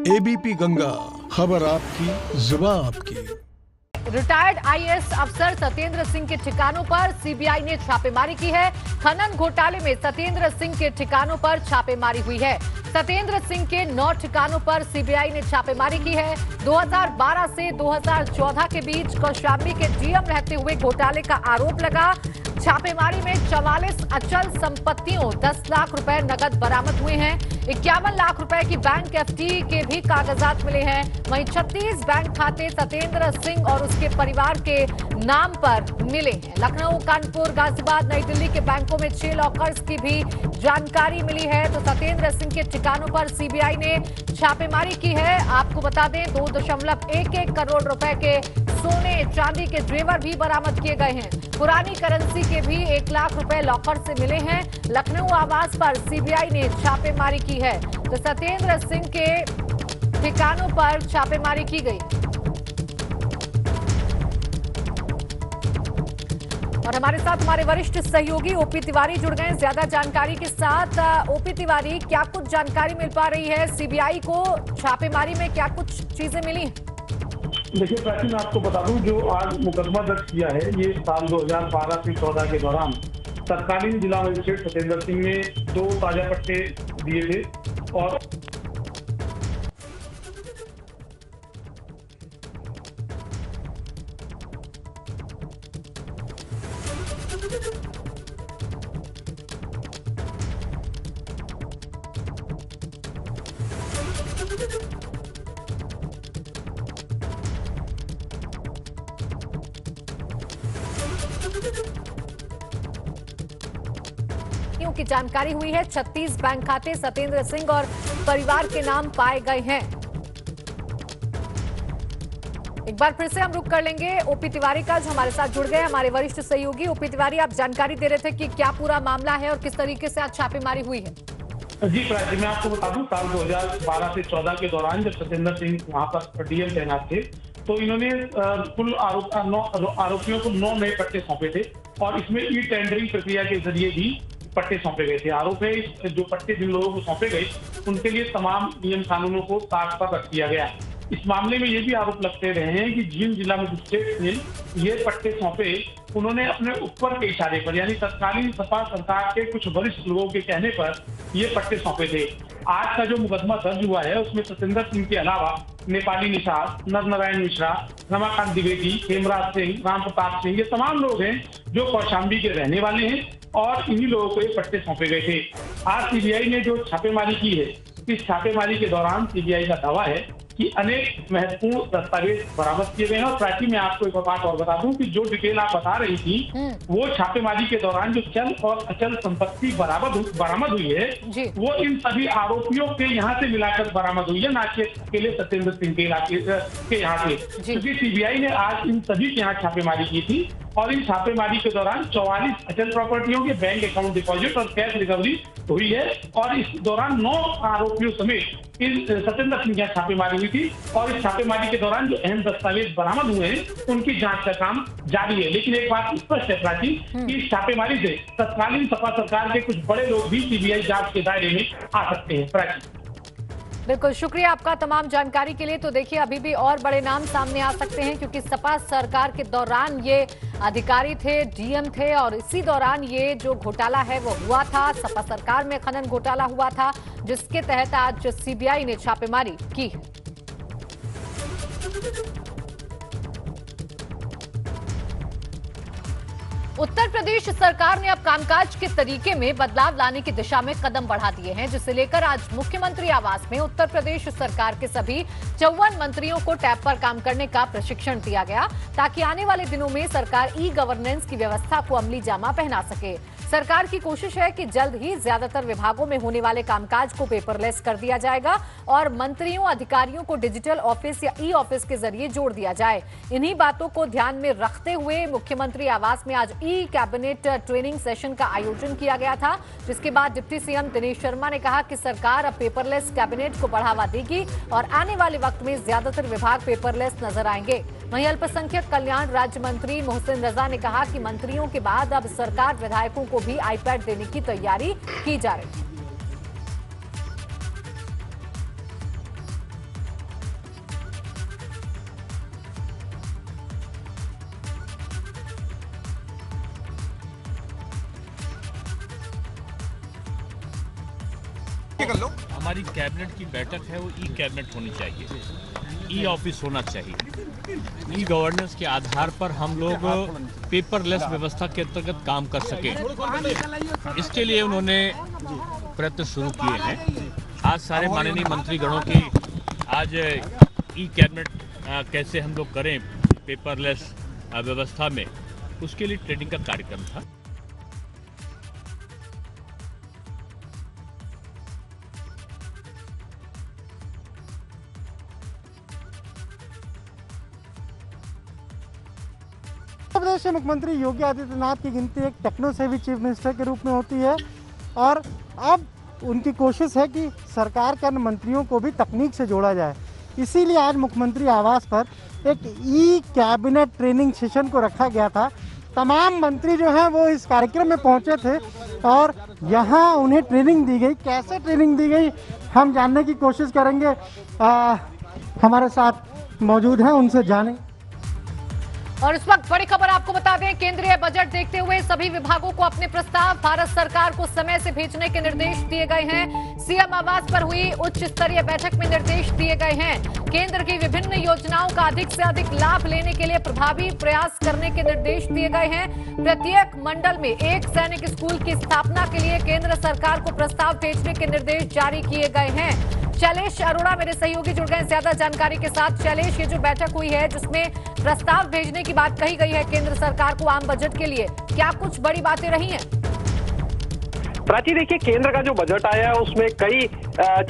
ABP Ganga, खबर आपकी, जुबान आपकी। रिटायर्ड आईएएस अफसर सत्येंद्र सिंह के ठिकानों पर सीबीआई ने छापेमारी की है। खनन घोटाले में सत्येंद्र सिंह के ठिकानों पर छापेमारी हुई है। सत्येंद्र सिंह के 9 ठिकानों पर सीबीआई ने छापेमारी की है। 2012 से 2014 के बीच कौशाम्बी के डीएम रहते हुए घोटाले का आरोप लगा। छापेमारी में 44 अचल संपत्तियों, 10 लाख रुपए नकद बरामद हुए हैं। 51 लाख रुपए की बैंक एफडी के भी कागजात मिले हैं। वहीं 36 बैंक खाते सत्येंद्र सिंह और उसके परिवार के नाम पर मिले हैं। लखनऊ, कानपुर, गाजियाबाद, नई दिल्ली के बैंकों में 6 लॉकर्स की भी जानकारी मिली है। तो सत्येंद्र सिंह के ठिकानों पर सीबीआई ने छापेमारी की है। आपको बता दें 2.11 करोड़ रुपए के सोने चांदी के जेवर भी बरामद किए गए हैं। पुरानी करेंसी के भी 1 लाख रुपए लॉकर से मिले हैं। लखनऊ आवास पर सीबीआई ने छापेमारी की है। तो सत्येंद्र सिंह के ठिकानों पर छापेमारी की गई। और हमारे साथ हमारे वरिष्ठ सहयोगी ओपी तिवारी जुड़ गए हैं ज्यादा जानकारी के साथ। ओपी तिवारी, क्या कुछ जानकारी मिल पा रही है? सीबीआई को छापेमारी में क्या कुछ चीजें मिली? देखिए प्राची, मैं आपको बता दूं, जो आज मुकदमा दर्ज किया है ये साल 2012 से 14 के दौरान तत्कालीन जिला मजिस्ट्रेट सत्येंद्र सिंह ने 2 ताजा पट्टे दिए थे और की जानकारी हुई है। 36 बैंक खाते सत्येंद्र सिंह और परिवार के नाम पाए गए हैं। एक बार फिर से हम रुक कर लेंगे ओपी तिवारी का, जो हमारे साथ जुड़ गए हमारे वरिष्ठ सहयोगी। ओपी तिवारी, आप जानकारी दे रहे थे कि क्या पूरा मामला है और किस तरीके से आज छापेमारी हुई है? जी प्राची, मैं आपको बता दूं, साल 2012 से 14 के दौरान जब सत्येंद्र सिंह वहां पर डीएम तैनात थे तो इन्होंने कुल आरोपियों को 9 नए पट्टे सौंपे थे और इसमें ई टेंडरिंग प्रक्रिया के जरिए भी पट्टे सौंपे गए थे। आरोप है जो पट्टे जिन लोगों को सौंपे गए उनके लिए तमाम नियम कानूनों को ताक पर रख दिया गया। इस मामले में ये भी आरोप लगते रहे हैं कि जिन जिला मजिस्ट्रेट ने ये पट्टे सौंपे उन्होंने अपने ऊपर के इशारे पर, यानी तत्कालीन सपा सरकार के कुछ वरिष्ठ लोगों के कहने पर ये पट्टे सौंपे थे। आज का जो मुकदमा दर्ज हुआ है उसमें सत्येंद्र सिंह के अलावा नेपाली निषाद, नर नारायण मिश्रा, रमाकांत द्विवेदी, हेमराज सिंह, राम प्रताप सिंह, ये तमाम लोग हैं जो कौशाम्बी के रहने वाले हैं और इन्हीं लोगों को ये पट्टे सौंपे गए थे। आज सीबीआई ने जो छापेमारी की है, इस छापेमारी के दौरान सीबीआई का दावा है कि अनेक महत्वपूर्ण दस्तावेज बरामद किए गए हैं। और प्राची, मैं आपको एक बात और बता दूं कि जो डिटेल आप बता रही थी वो छापेमारी के दौरान जो चल और अचल संपत्ति बरामद हुई है वो इन सभी आरोपियों के यहाँ से मिलाकर बरामद हुई है, ना कि अकेले सत्येंद्र सिंह के इलाके के यहाँ से। क्योंकि सीबीआई ने आज इन सभी के यहाँ छापेमारी की थी और इन छापेमारी के दौरान 44 अचल प्रॉपर्टियों के बैंक अकाउंट डिपॉजिट और कैश रिकवरी हुई है। और इस दौरान 9 आरोपियों समेत इन सत्येंद्र सिंह की छापेमारी हुई थी और इस छापेमारी के दौरान जो अहम दस्तावेज बरामद हुए हैं उनकी जांच का काम जारी है। लेकिन एक बात स्पष्ट है प्राची कि इस छापेमारी से तत्कालीन सपा सरकार के कुछ बड़े लोग भी सीबीआई जांच के दायरे में आ सकते हैं। प्राची, बिल्कुल, शुक्रिया आपका तमाम जानकारी के लिए। तो देखिए, अभी भी और बड़े नाम सामने आ सकते हैं क्योंकि सपा सरकार के दौरान ये अधिकारी थे, डीएम थे और इसी दौरान ये जो घोटाला है वो हुआ था। सपा सरकार में खनन घोटाला हुआ था जिसके तहत आज सीबीआई ने छापेमारी की है। उत्तर प्रदेश सरकार ने अब कामकाज के तरीके में बदलाव लाने की दिशा में कदम बढ़ा दिए हैं, जिसे लेकर आज मुख्यमंत्री आवास में उत्तर प्रदेश सरकार के सभी 54 मंत्रियों को टैब पर काम करने का प्रशिक्षण दिया गया ताकि आने वाले दिनों में सरकार ई गवर्नेंस की व्यवस्था को अमली जामा पहना सके। सरकार की कोशिश है कि जल्द ही ज्यादातर विभागों में होने वाले कामकाज को पेपरलेस कर दिया जाएगा और मंत्रियों अधिकारियों को डिजिटल ऑफिस या ई ऑफिस के जरिए जोड़ दिया जाए। इन्हीं बातों को ध्यान में रखते हुए मुख्यमंत्री आवास में आज ई कैबिनेट ट्रेनिंग सेशन का आयोजन किया गया था, जिसके बाद डिप्टी सीएम दिनेश शर्मा ने कहा कि सरकार अब पेपरलेस कैबिनेट को बढ़ावा देगी और आने वाले वक्त में ज्यादातर विभाग पेपरलेस नजर आएंगे। वहीं अल्पसंख्यक कल्याण राज्य मंत्री मोहसिन रजा ने कहा कि मंत्रियों के बाद अब सरकार विधायकों को भी आईपैड देने की तैयारी की जा रही है। के कर लो। हमारी कैबिनेट की बैठक है वो ई कैबिनेट होनी चाहिए, ई ऑफिस होना चाहिए। ई गवर्नेंस के आधार पर हम लोग पेपरलेस व्यवस्था के अंतर्गत काम कर सकें, इसके लिए उन्होंने प्रयत्न शुरू किए हैं। आज सारे माननीय मंत्रीगणों की आज ई कैबिनेट कैसे हम लोग करें पेपरलेस व्यवस्था में, उसके लिए ट्रेनिंग का कार्यक्रम था। उत्तर प्रदेश के मुख्यमंत्री योगी आदित्यनाथ की गिनती एक टेक्नो सेवी चीफ मिनिस्टर के रूप में होती है और अब उनकी कोशिश है कि सरकार के अन्य मंत्रियों को भी तकनीक से जोड़ा जाए। इसीलिए आज मुख्यमंत्री आवास पर एक ई कैबिनेट ट्रेनिंग सेशन को रखा गया था। तमाम मंत्री जो हैं वो इस कार्यक्रम में पहुंचे थे और यहाँ उन्हें ट्रेनिंग दी गई। कैसे ट्रेनिंग दी गई हम जानने की कोशिश करेंगे। हमारे साथ मौजूद हैं, उनसे जानें। और इस वक्त बड़ी खबर आपको बता दें, केंद्रीय बजट देखते हुए सभी विभागों को अपने प्रस्ताव भारत सरकार को समय से भेजने के निर्देश दिए गए हैं। सीएम आवास पर हुई उच्च स्तरीय बैठक में निर्देश दिए गए हैं। केंद्र की विभिन्न योजनाओं का अधिक से अधिक लाभ लेने के लिए प्रभावी प्रयास करने के निर्देश दिए गए हैं। प्रत्येक मंडल में एक सैनिक स्कूल की स्थापना के लिए केंद्र सरकार को प्रस्ताव भेजने के निर्देश जारी किए गए हैं। शैलेश अरोड़ा मेरे सहयोगी जुड़ गए ज्यादा जानकारी के साथ। शैलेश, ये जो बैठक हुई है जिसमें प्रस्ताव भेजने की बात कही गई है केंद्र सरकार को आम बजट के लिए, क्या कुछ बड़ी बातें रही हैं? प्राची, देखिए, केंद्र का जो बजट आया है उसमें कई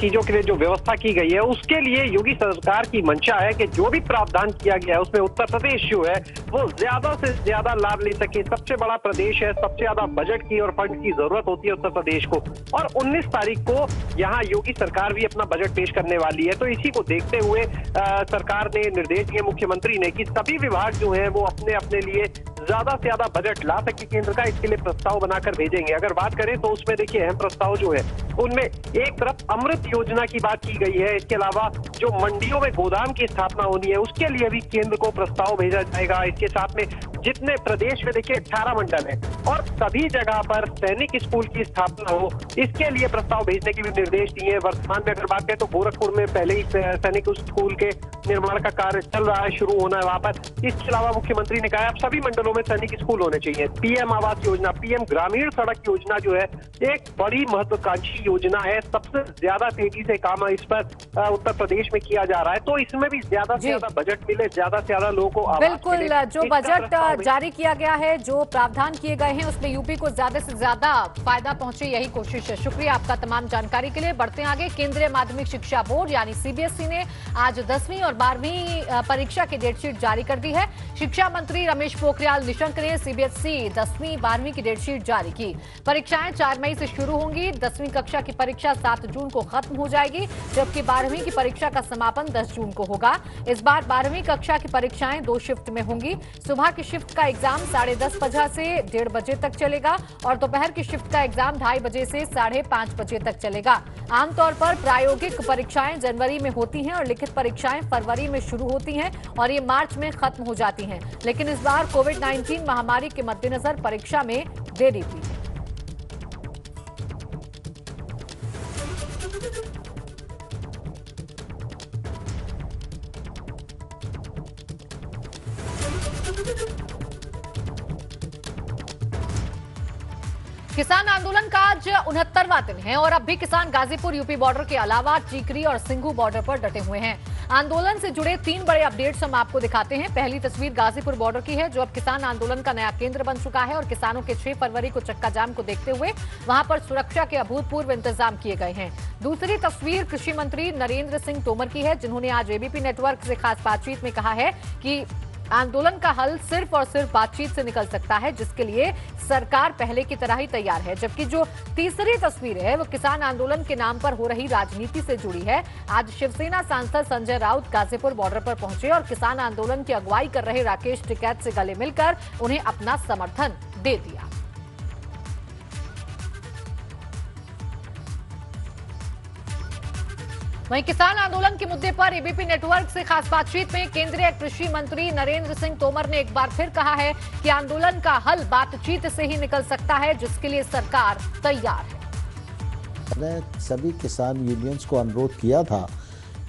चीजों के लिए जो व्यवस्था की गई है उसके लिए योगी सरकार की मंशा है कि जो भी प्रावधान किया गया है उसमें उत्तर प्रदेश जो है वो ज्यादा से ज्यादा लाभ ले सके। सबसे बड़ा प्रदेश है, सबसे ज्यादा बजट की और फंड की जरूरत होती है उत्तर प्रदेश को। और 19 तारीख को यहाँ योगी सरकार भी अपना बजट पेश करने वाली है। तो इसी को देखते हुए सरकार ने निर्देश दिए मुख्यमंत्री ने कि सभी विभाग जो है वो अपने अपने लिए ज्यादा से ज्यादा बजट ला सके केंद्र का, इसके लिए प्रस्ताव बनाकर भेजेंगे। अगर बात करें तो उसमें देखिए अहम प्रस्ताव जो है उनमें एक तरफ अमृत योजना की बात की गई है। इसके अलावा जो मंडियों में गोदाम की स्थापना होनी है उसके लिए भी केंद्र को प्रस्ताव भेजा जाएगा। इसके साथ में जितने प्रदेश में देखिए 18 मंडल है और सभी जगह पर सैनिक स्कूल की स्थापना हो, इसके लिए प्रस्ताव भेजने के भी निर्देश दिए हैं। वर्तमान में अगर बात करें तो गोरखपुर में पहले ही सैनिक स्कूल के निर्माण का कार्य चल रहा है, शुरू होना है वहां पर। इसके अलावा मुख्यमंत्री ने कहा अब सभी मंडलों में सैनिक स्कूल होने चाहिए। पीएम आवास योजना, पीएम ग्रामीण सड़क योजना जो है एक बड़ी महत्वाकांक्षी योजना है। सबसे ज्यादा तेजी से काम इस पर उत्तर प्रदेश में किया जा रहा है। तो इसमें भी ज्यादा से ज्यादा बजट मिले, ज्यादा से ज्यादा लोगों को आवास बिल्कुल मिले। जो बजट जारी किया गया है, जो प्रावधान किए गए हैं उसमें यूपी को ज्यादा से ज्यादा फायदा पहुंचे, यही कोशिश है। शुक्रिया आपका तमाम जानकारी के लिए। बढ़ते आगे, केंद्रीय माध्यमिक शिक्षा बोर्ड यानी सीबीएसई ने आज 10वीं और 12वीं परीक्षा की डेटशीट जारी कर दी है। शिक्षा मंत्री रमेश पोखरियाल निशंक ने सीबीएसई 10वीं 12वीं की डेटशीट जारी की। परीक्षाएं 4 मई से शुरू होंगी। 10वीं कक्षा की परीक्षा 7 जून को खत्म हो जाएगी, जबकि 12वीं की परीक्षा का समापन 10 जून को होगा। इस बार 12वीं कक्षा की परीक्षाएं 2 शिफ्ट में होंगी। सुबह की शिफ्ट का एग्जाम 10:30 बजे से 1:30 बजे तक चलेगा और दोपहर की शिफ्ट का एग्जाम 2:30 बजे से 5:30 बजे तक चलेगा। आमतौर पर प्रायोगिक परीक्षाएं जनवरी में होती हैं और लिखित परीक्षाएं फरवरी में शुरू होती हैं और ये मार्च में खत्म हो जाती हैं। लेकिन इस बार कोविड-19 महामारी के मद्देनजर परीक्षा में देरी हुई है। किसान आंदोलन का आज 69वां दिन है और अब भी किसान गाजीपुर यूपी बॉर्डर के अलावा टीकरी और सिंघू बॉर्डर पर डटे हुए हैं। आंदोलन से जुड़े 3 बड़े अपडेट्स हम आपको दिखाते हैं। पहली तस्वीर गाजीपुर बॉर्डर की है, जो अब किसान आंदोलन का नया केंद्र बन चुका है और किसानों के 6 फरवरी को चक्का जाम को देखते हुए वहां पर सुरक्षा के अभूतपूर्व इंतजाम किए गए हैं। दूसरी तस्वीर कृषि मंत्री नरेंद्र सिंह तोमर की है, जिन्होंने आज एबीपी नेटवर्क से खास बातचीत में कहा है कि आंदोलन का हल सिर्फ और सिर्फ बातचीत से निकल सकता है, जिसके लिए सरकार पहले की तरह ही तैयार है। जबकि जो तीसरी तस्वीर है वो किसान आंदोलन के नाम पर हो रही राजनीति से जुड़ी है। आज शिवसेना सांसद संजय राउत गाजीपुर बॉर्डर पर पहुंचे और किसान आंदोलन की अगुवाई कर रहे राकेश टिकैत से गले मिलकर उन्हें अपना समर्थन दे दिया। वहीं किसान आंदोलन के मुद्दे पर एबीपी नेटवर्क से खास बातचीत में केंद्रीय कृषि मंत्री नरेंद्र सिंह तोमर ने एक बार फिर कहा है कि आंदोलन का हल बातचीत से ही निकल सकता है, जिसके लिए सरकार तैयार है। मैंने सभी किसान यूनियंस को अनुरोध किया था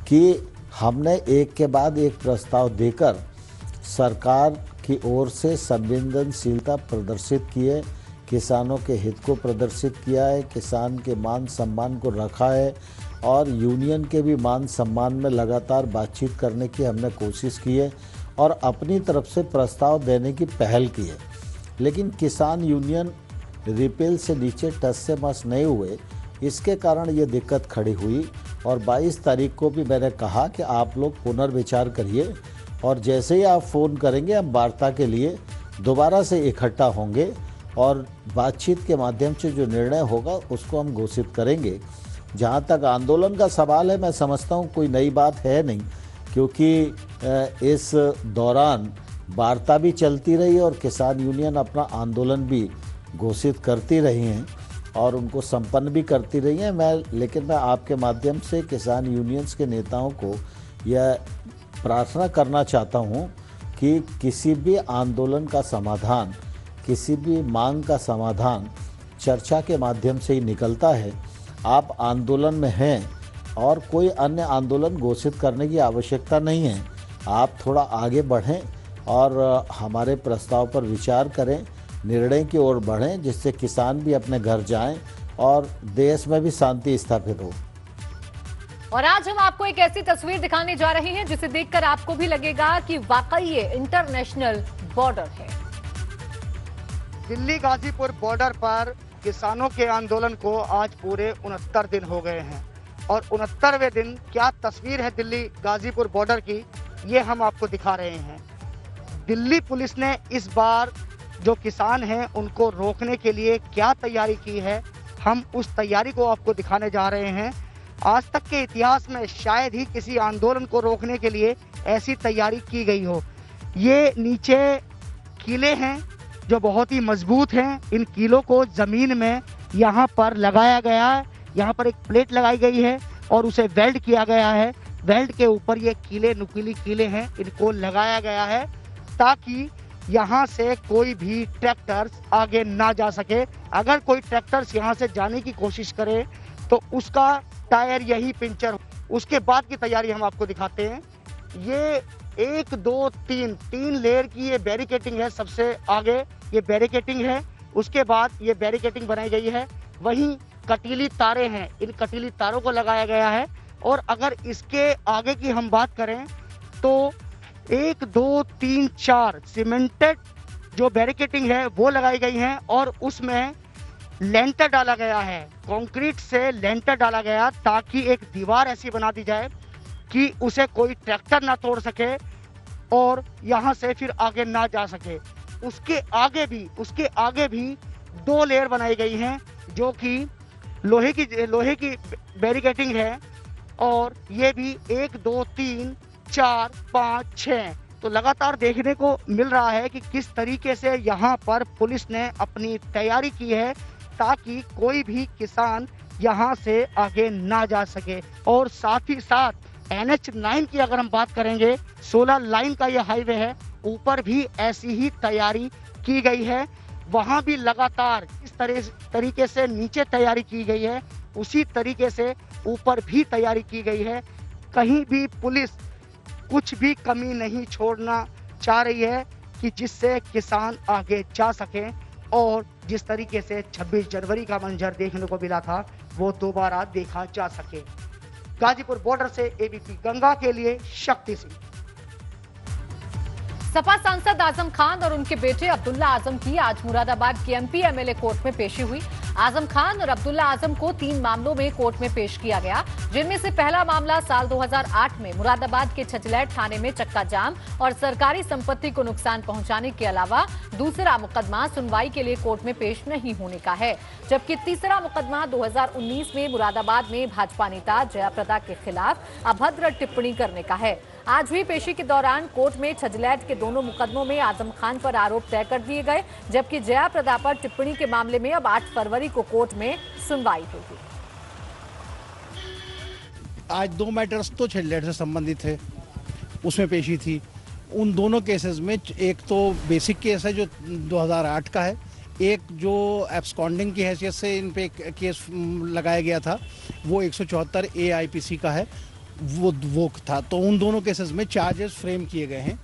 कि हमने एक के बाद एक प्रस्ताव देकर सरकार की ओर से संवेदनशीलता प्रदर्शित की है, किसानों के हित को प्रदर्शित किया है, किसान के मान सम्मान को रखा है और यूनियन के भी मान सम्मान में लगातार बातचीत करने की हमने कोशिश की है और अपनी तरफ से प्रस्ताव देने की पहल की है। लेकिन किसान यूनियन रिपेल से नीचे टस से मस नहीं हुए, इसके कारण ये दिक्कत खड़ी हुई और 22 तारीख को भी मैंने कहा कि आप लोग पुनर्विचार करिए और जैसे ही आप फ़ोन करेंगे हम वार्ता के लिए दोबारा से इकट्ठा होंगे और बातचीत के माध्यम से जो निर्णय होगा उसको हम घोषित करेंगे। जहाँ तक आंदोलन का सवाल है, मैं समझता हूँ कोई नई बात है नहीं, क्योंकि इस दौरान वार्ता भी चलती रही और किसान यूनियन अपना आंदोलन भी घोषित करती रही हैं और उनको संपन्न भी करती रही हैं। लेकिन मैं आपके माध्यम से किसान यूनियंस के नेताओं को यह प्रार्थना करना चाहता हूं कि किसी भी आंदोलन का समाधान, किसी भी मांग का समाधान चर्चा के माध्यम से ही निकलता है। आप आंदोलन में हैं और कोई अन्य आंदोलन घोषित करने की आवश्यकता नहीं है। आप थोड़ा आगे बढ़ें और हमारे प्रस्ताव पर विचार करें, निर्णय की ओर बढ़ें, जिससे किसान भी अपने घर जाएं और देश में भी शांति स्थापित हो। और आज हम आपको एक ऐसी तस्वीर दिखाने जा रहे हैं जिसे देखकर आपको भी लगेगा कि वाकई ये इंटरनेशनल बॉर्डर है। दिल्ली गाजीपुर बॉर्डर पर किसानों के आंदोलन को आज पूरे 69 दिन हो गए हैं और 69वें दिन क्या तस्वीर है दिल्ली गाजीपुर बॉर्डर की, ये हम आपको दिखा रहे हैं। दिल्ली पुलिस ने इस बार जो किसान हैं उनको रोकने के लिए क्या तैयारी की है, हम उस तैयारी को आपको दिखाने जा रहे हैं। आज तक के इतिहास में शायद ही किसी आंदोलन को रोकने के लिए ऐसी तैयारी की गई हो। ये नीचे किले हैं जो बहुत ही मजबूत हैं। इन किलों को जमीन में यहाँ पर लगाया गया है, यहाँ पर एक प्लेट लगाई गई है और उसे वेल्ड किया गया है। वेल्ड के ऊपर ये कीले, नुकीली कीले हैं, इनको लगाया गया है ताकि यहाँ से कोई भी ट्रैक्टर आगे ना जा सके। अगर कोई ट्रैक्टर यहाँ से जाने की कोशिश करे तो उसका टायर यही पंचर। उसके बाद की तैयारी हम आपको दिखाते हैं। ये 1 2 3 लेयर की ये बैरिकेटिंग है। सबसे आगे ये बैरिकेटिंग है, उसके बाद ये बैरिकेटिंग बनाई गई है। वहीं कटीली तारें हैं, इन कटीली तारों को लगाया गया है। और अगर इसके आगे की हम बात करें तो 1 2 3 4 सीमेंटेड जो बैरिकेटिंग है वो लगाई गई है और उसमें लेंटर डाला गया है, कंक्रीट से लेंटर डाला गया ताकि एक दीवार ऐसी बना दी जाए कि उसे कोई ट्रैक्टर ना तोड़ सके और यहाँ से फिर आगे ना जा सके। उसके आगे भी 2 लेयर बनाई गई हैं जो कि लोहे की बैरिकेटिंग है और ये भी 1 2 3 4 5 6। तो लगातार देखने को मिल रहा है कि किस तरीके से यहाँ पर पुलिस ने अपनी तैयारी की है ताकि कोई भी किसान यहाँ से आगे ना जा सके। और साथ ही साथ NH9 की अगर हम बात करेंगे, 16 लाइन का ये हाईवे है, ऊपर भी ऐसी ही तैयारी की गई है। वहाँ भी लगातार इस तरीके से नीचे तैयारी की गई है, उसी तरीके से ऊपर भी तैयारी की गई है। कहीं भी पुलिस कुछ भी कमी नहीं छोड़ना चाह रही है कि जिससे किसान आगे जा सके और जिस तरीके से 26 जनवरी का मंजर देखने को मिला था वो दोबारा देखा जा सके। गाजीपुर बॉर्डर से एबीपी गंगा के लिए शक्ति सिंह। सपा सांसद आजम खान और उनके बेटे अब्दुल्ला आजम की आज मुरादाबाद के एमपी एमएलए कोर्ट में पेशी हुई। आजम खान और अब्दुल्ला आजम को 3 मामलों में कोर्ट में पेश किया गया, जिनमें से पहला मामला साल 2008 में मुरादाबाद के छचलैट थाने में चक्का जाम और सरकारी संपत्ति को नुकसान पहुंचाने के अलावा दूसरा मुकदमा सुनवाई के लिए कोर्ट में पेश नहीं होने का है। जबकि तीसरा मुकदमा 2019 में मुरादाबाद में भाजपा नेता जयाप्रदा के खिलाफ अभद्र टिप्पणी करने का है। आज हुई पेशी के दौरान कोर्ट में छजलैट के दोनों मुकदमों में आजम खान पर आरोप तय कर दिए गए, जबकि जयाप्रदा पर टिप्पणी के मामले में अब 8 फरवरी को कोर्ट में सुनवाई होगी। आज 2 मैटर्स तो छजलैट से संबंधित है, उसमें पेशी थी। उन दोनों केसेस में एक तो बेसिक केस है जो 2008 का है, एक जो एब्सकॉन्डिंग की हैसियत से इन पे केस लगाया गया था वो 174 AIPC का है, वो था। तो उन दोनों केसेस में चार्जेस फ्रेम किए गए हैं।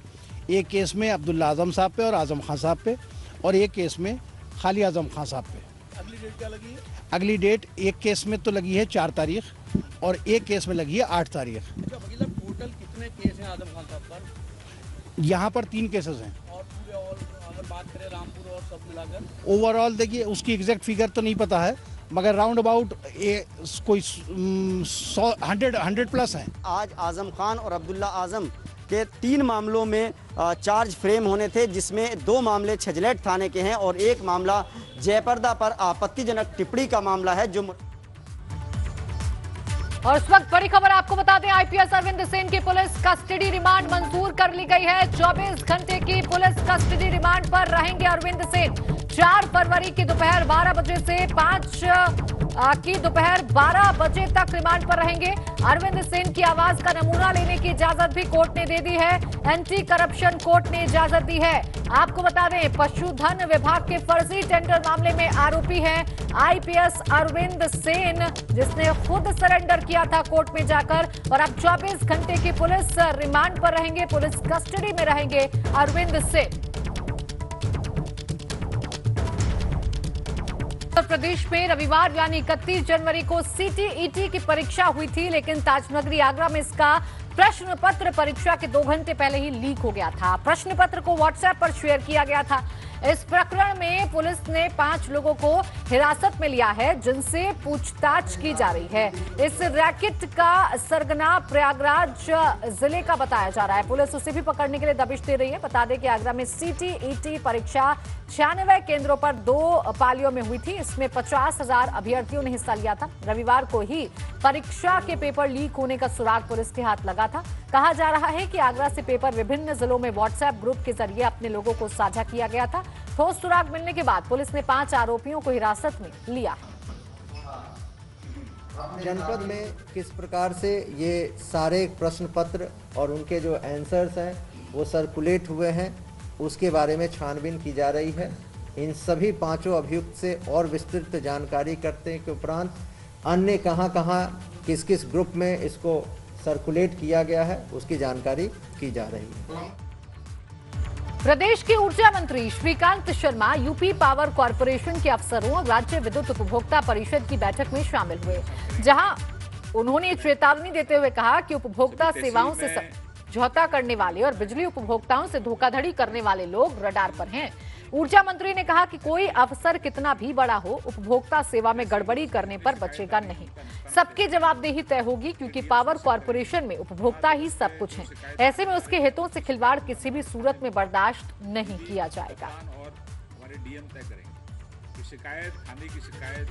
एक केस में अब्दुल्ला आजम साहब पे और आजम खान साहब पे, और एक केस में खाली आजम खान साहब पे। अगली डेट क्या लगी है? अगली डेट एक केस में तो लगी है 4 तारीख और एक केस में लगी है 8 तारीख। टोटल कितने केस हैं आजम खान साहब पर? यहाँ पर 3 केसेस हैं। और पूरे अगर बात करें रामपुर और सब मिलाकर ओवरऑल देखिए उसकी एग्जैक्ट फिगर तो नहीं पता है, मगर राउंड अबाउट कोई 100 प्लस है। आज आजम खान और अब्दुल्ला आजम के 3 मामलों में चार्ज फ्रेम होने थे, जिसमें 2 मामले छजलेट थाने के हैं और एक मामला जयप्रदा पर आपत्तिजनक टिप्पणी का मामला है जो। और इस वक्त बड़ी खबर आपको बता दें, IPS अरविंद सेन की पुलिस कस्टडी रिमांड मंजूर कर ली गई है। 24 घंटे की पुलिस कस्टडी रिमांड पर रहेंगे अरविंद सेन। 4 फरवरी की दोपहर 12 बजे से 5 की दोपहर 12 बजे तक रिमांड पर रहेंगे। अरविंद सेन की आवाज का नमूना लेने की इजाजत भी कोर्ट ने दे दी है। एंटी करप्शन कोर्ट ने इजाजत दी है। आपको बता दें, पशुधन विभाग के फर्जी टेंडर मामले में आरोपी है IPS अरविंद सेन, जिसने खुद सरेंडर किया था कोर्ट में जाकर। और अब 24 घंटे की पुलिस रिमांड पर रहेंगे, पुलिस कस्टडी में रहेंगे अरविंद सेन। उत्तर प्रदेश में रविवार यानी 31 जनवरी को CTET की परीक्षा हुई थी, लेकिन ताजनगरी आगरा में इसका प्रश्न पत्र परीक्षा के 2 घंटे पहले ही लीक हो गया था। प्रश्न पत्र को WhatsApp पर शेयर किया गया था। इस प्रकरण में पुलिस ने 5 लोगों को हिरासत में लिया है, जिनसे पूछताछ की जा रही है। इस रैकेट का सरगना प्रयागराज जिले का बताया जा रहा है। पुलिस उसे भी पकड़ने के लिए दबिश दे रही है। बता दें कि आगरा में CTET परीक्षा 96 केंद्रों पर 2 पालियों में हुई थी। इसमें 50,000 अभ्यर्थियों ने हिस्सा लिया था। रविवार को ही परीक्षा के पेपर लीक होने का सुराग पुलिस के हाथ लगा था। कहा जा रहा है कि आगरा से पेपर विभिन्न जिलों में WhatsApp ग्रुप के जरिए अपने लोगों को साझा किया गया था। ठोस सुराग मिलने के बाद पुलिस ने 5 आरोपियों को हिरासत में लिया है। जनपद में किस प्रकार से ये सारे प्रश्न पत्र और उनके जो आंसर्स हैं वो सर्कुलेट हुए हैं, उसके बारे में छानबीन की जा रही है। इन सभी 5 अभियुक्त से और विस्तृत जानकारी करने के उपरांत अन्य कहां किस किस ग्रुप में इसको सर्कुलेट किया गया है उसकी जानकारी की जा रही है। प्रदेश के ऊर्जा मंत्री Shrikant Sharma UP power corporation के अफसरों और राज्य विद्युत उपभोक्ता परिषद की बैठक में शामिल हुए, जहां उन्होंने चेतावनी देते हुए कहा कि उपभोक्ता सेवाओं से समझौता करने वाले और बिजली उपभोक्ताओं से धोखाधड़ी करने वाले लोग रडार पर हैं। ऊर्जा मंत्री ने कहा कि कोई अफसर कितना भी बड़ा हो, उपभोक्ता सेवा में गड़बड़ी करने पर बचेगा नहीं। सबकी जवाबदेही तय होगी, क्योंकि पावर कॉर्पोरेशन में उपभोक्ता ही सब कुछ है। ऐसे में उसके हितों से खिलवाड़ किसी भी सूरत में बर्दाश्त नहीं किया जाएगा। और हमारे DM तय करेंगे। शिकायत, थाने की शिकायत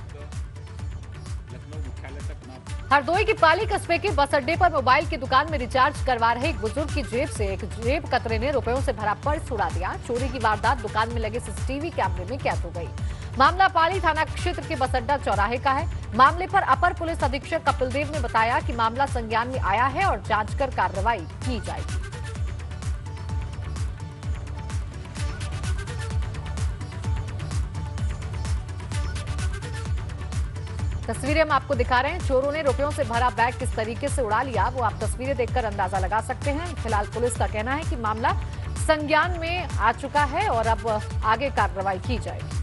लखनऊ मुख्यालय तक ना। हरदोई के पाली कस्बे के बस अड्डे पर मोबाइल की दुकान में रिचार्ज करवा रहे एक बुजुर्ग की जेब से एक जेब कतरे ने रुपयों से भरा पर्स उड़ा दिया। चोरी की वारदात दुकान में लगे CCTV कैमरे में कैद हो गई। मामला पाली थाना क्षेत्र के बस अड्डा चौराहे का है। मामले पर अपर पुलिस अधीक्षक कपिल देव ने बताया कि मामला संज्ञान में आया है और जांच कर कार्रवाई की जाएगी। तस्वीरें हम आपको दिखा रहे हैं। चोरों ने रुपयों से भरा बैग किस तरीके से उड़ा लिया, वो आप तस्वीरें देखकर अंदाजा लगा सकते हैं। फिलहाल पुलिस का कहना है कि मामला संज्ञान में आ चुका है और अब आगे कार्रवाई की जाएगी।